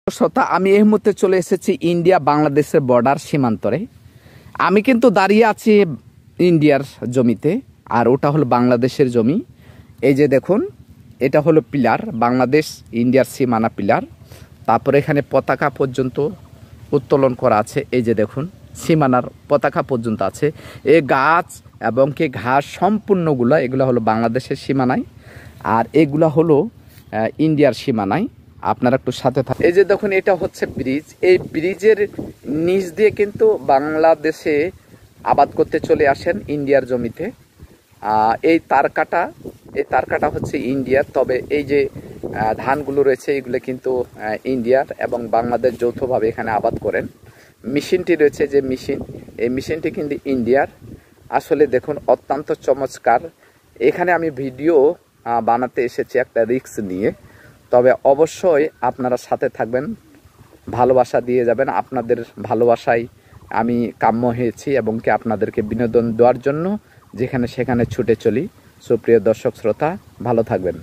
শ্রোতা, আমি এই মুহূর্তে চলে এসেছি ইন্ডিয়া বাংলাদেশের বর্ডার সীমান্তরে। আমি কিন্তু দাঁড়িয়ে আছি ইন্ডিয়ার জমিতে, আর ওটা হলো বাংলাদেশের জমি। এই যে দেখুন, এটা হলো পিলার, বাংলাদেশ ইন্ডিয়ার সীমানা পিলার। তারপরে এখানে পতাকা পর্যন্ত উত্তোলন করা আছে। এই যে দেখুন, সীমানার পতাকা পর্যন্ত আছে। এই গাছ এবং কি ঘাস সম্পূর্ণগুলো এগুলো হলো বাংলাদেশের সীমানায়, আর এগুলা হলো ইন্ডিয়ার সীমানায়। আপনারা একটু সাথে থাকুন। এই যে দেখুন, এটা হচ্ছে ব্রিজ। এই ব্রিজের নিচ দিয়ে কিন্তু বাংলাদেশে আবাদ করতে চলে আসেন ইন্ডিয়ার জমিতে। এই তারকাটা হচ্ছে ইন্ডিয়ার। তবে এই যে ধানগুলো রয়েছে এগুলো কিন্তু ইন্ডিয়ার এবং বাংলাদেশ যৌথভাবে এখানে আবাদ করেন। মেশিনটি রয়েছে, যে মেশিন, এই মেশিনটি কিন্তু ইন্ডিয়ার। আসলে দেখুন, অত্যন্ত চমৎকার। এখানে আমি ভিডিও বানাতে এসেছি একটা রিস্ক নিয়ে। তবে অবশ্যই আপনারা সাথে থাকবেন, ভালোবাসা দিয়ে যাবেন। আপনাদের ভালোবাসায় আমি কাম্য হয়েছি এবং কি আপনাদেরকে বিনোদন দেওয়ার জন্য যেখানে সেখানে ছুটে চলি। সুপ্রিয় দর্শক শ্রোতা, ভালো থাকবেন।